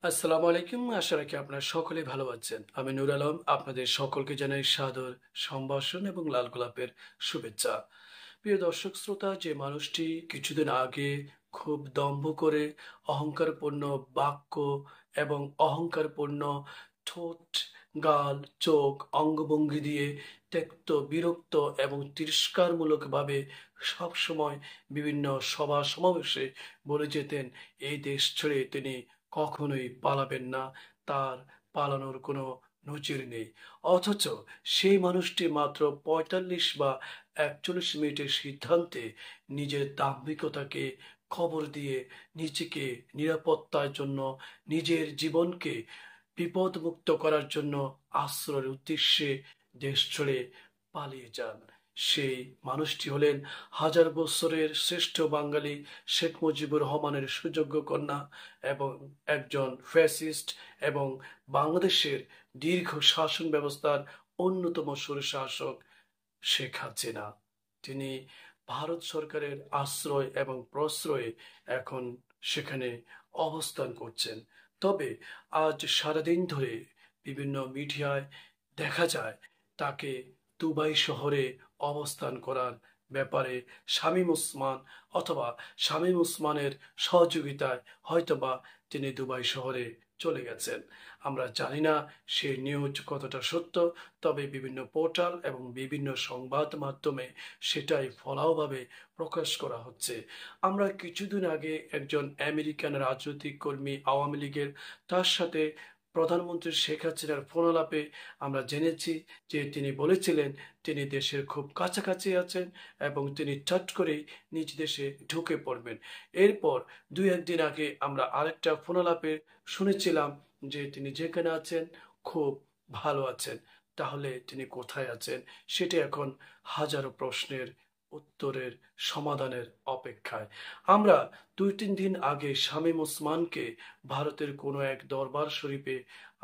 আসসালামু আলাইকুম। আশা রাখি আপনারা সকলেই ভালো আছেন। আমি নূর আলম। আপনাদের সকলকে জানাই সাদর সম্ভাষণ এবং লাল গোলাপের শুভেচ্ছা। প্রিয় দর্শক শ্রোতা, যে মানুষটি কিছুদিন আগে খুব দম্ভ করে অহংকারপূর্ণ বাক্য এবং অহংকারপূর্ণ ঠোঁট, গাল, চোখ, অঙ্গভঙ্গি দিয়ে ত্যক্ত, বিরক্ত এবং তিরস্কারমূলকভাবে সবসময় বিভিন্ন সভা সমাবেশে বলে যেতেন এই দেশ ছেড়ে তিনি কখনোই পালাবেন না, তার পালানোর কোনো নজির নেই। অথচ সেই মানুষটি মাত্র ৪৫ বা ৪১ মিনিটের সিদ্ধান্তে নিজের দাম্ভিকতাকে খবর দিয়ে নিজেকে নিরাপত্তার জন্য, নিজের জীবনকে বিপদমুক্ত করার জন্য আশ্রয়ের উদ্দেশ্যে দেশ ছেড়ে পালিয়ে যান। সেই মানুষটি হলেন হাজার বছরের শ্রেষ্ঠ বাঙালি শেখ মুজিবুর রহমানের সুযোগ্য কন্যা এবং একজন ফ্যাসিস্ট এবং বাংলাদেশের দীর্ঘ শাসন ব্যবস্থার অন্যতম সুরশাসক শেখ হাসিনা। তিনি ভারত সরকারের আশ্রয় এবং প্রশ্রয়ে এখন সেখানে অবস্থান করছেন। তবে আজ সারাদিন ধরে বিভিন্ন মিডিয়ায় দেখা যায় তাকে দুবাই শহরে অবস্থান করার ব্যাপারে শামীম ওসমান অথবা শামীম ওসমানের সহযোগিতায় হয়তোবা তিনি দুবাই শহরে চলে গেছেন। আমরা জানি না সেই নিউজ কতটা সত্য, তবে বিভিন্ন পোর্টাল এবং বিভিন্ন সংবাদ মাধ্যমে সেটাই ফলাওভাবে প্রকাশ করা হচ্ছে। আমরা কিছুদিন আগে একজন আমেরিকান রাজনৈতিক কর্মী আওয়ামী লীগের, তার সাথে প্রধানমন্ত্রী শেখ হাসিনার ফোনালাপে আমরা জেনেছি যে তিনি বলেছিলেন তিনি দেশের খুব কাছাকাছি আছেন এবং তিনি চট করেই নিজ দেশে ঢুকে পড়বেন। এরপর দুই একদিন আগে আমরা আরেকটা ফোনালাপে শুনেছিলাম যে তিনি যেখানে আছেন খুব ভালো আছেন। তাহলে তিনি কোথায় আছেন সেটি এখন হাজারো প্রশ্নের উত্তরের সমাধানের অপেক্ষায়। আমরা দুই তিন দিন আগে শামীম ওসমানকে ভারতের কোনো এক দরবার শরীফে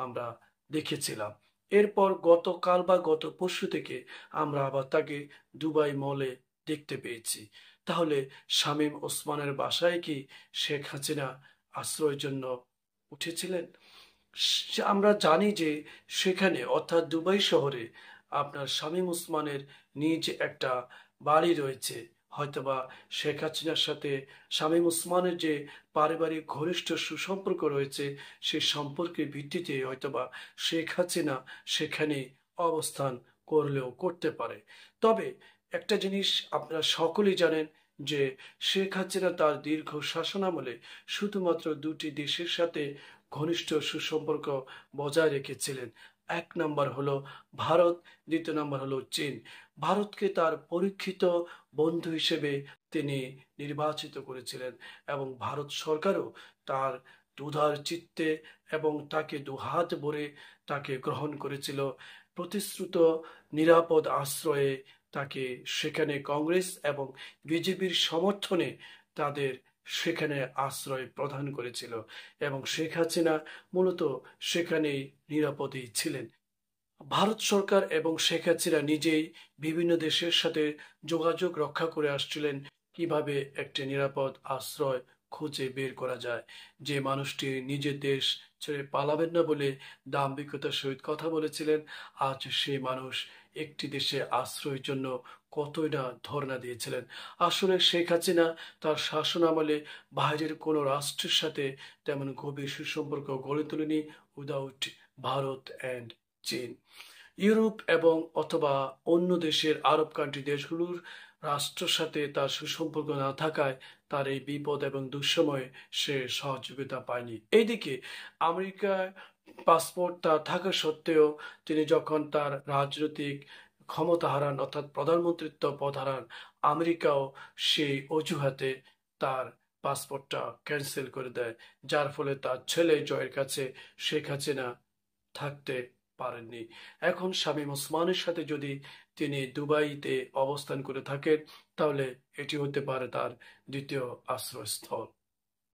আমরা দেখেছিলাম। এরপর গতকাল বা গত পরশু থেকে আমরা আবার তাকে দুবাই মলে দেখতে পেয়েছি। তাহলে শামীম ওসমানের বাসায় কি শেখ হাসিনা আশ্রয়ের জন্য উঠেছিলেন? আমরা জানি যে সেখানে অর্থাৎ দুবাই শহরে আপনার শামীম ওসমানের নিজ একটা বাড়ি রয়েছে। হয়তোবা শেখ হাসিনার সাথে শামীম ওসমানের যে পারিবারিক ঘনিষ্ঠ সুসম্পর্ক রয়েছে, সেই সম্পর্কের ভিত্তিতে হয়তোবা শেখ হাসিনা সেখানে অবস্থান করলেও করতে পারে। তবে একটা জিনিস আপনারা সকলেই জানেন যে শেখ হাসিনা তার দীর্ঘ শাসনামলে শুধুমাত্র দুটি দেশের সাথে ঘনিষ্ঠ সুসম্পর্ক বজায় রেখেছিলেন। এক নাম্বার হলো ভারত, দ্বিতীয় নাম্বার হলো চীন। ভারতকে তার পরীক্ষিত বন্ধু হিসেবে তিনি নির্বাচিত করেছিলেন এবং ভারত সরকারও তার উদার চিত্তে এবং তাকে দুহাত ভরে তাকে গ্রহণ করেছিল। প্রতিশ্রুত নিরাপদ আশ্রয়ে তাকে সেখানে কংগ্রেস এবং বিজেপির সমর্থনে তাদের সেখানে আশ্রয় প্রদান করেছিল এবং শেখ হাসিনা মূলত সেখানেই নিরাপদেই ছিলেন। ভারত সরকার এবং শেখ হাসিনা নিজেই বিভিন্ন দেশের সাথে যোগাযোগ রক্ষা করে আসছিলেন কিভাবে একটি নিরাপদ আশ্রয় খুঁজে বের করা যায়। যে মানুষটি নিজের দেশ ছেড়ে পালাবেন না বলে দাম্ভিকতার সহিত কথা বলেছিলেন, আজ সেই মানুষ একটি দেশে আশ্রয়ের জন্য কতই না ধর্ণা দিয়েছিলেন। আসলে শেখ হাসিনা তার শাসন আমলে বাইরের কোনো রাষ্ট্রের সাথে তেমন গভীর সুসম্পর্ক গড়ে তোলেনি উইদাউট ভারত অ্যান্ড চীন। ইউরোপ এবং অথবা অন্য দেশের আরব কান্ট্রি দেশগুলোর রাষ্ট্রের সাথে তার সুসম্পর্ক না থাকায় তার এই বিপদ এবং দুঃসময়ে সে সহযোগিতা পায়নি। এইদিকে আমেরিকায় পাসপোর্ট তার থাকা সত্ত্বেও তিনি যখন তার রাজনৈতিক ক্ষমতা হারান অর্থাৎ প্রধানমন্ত্রিত্ব পদ হারান, আমেরিকাও সেই অজুহাতে তার পাসপোর্টটা ক্যান্সেল করে দেয়, যার ফলে তার ছেলে জয়ের কাছে শেখ হাসিনা থাকতে পারেননি। এখন শামীম ওসমানের সাথে যদি তিনি দুবাইতে অবস্থান করে থাকেন, তাহলে এটি হতে পারে তার দ্বিতীয় আশ্রয়স্থল।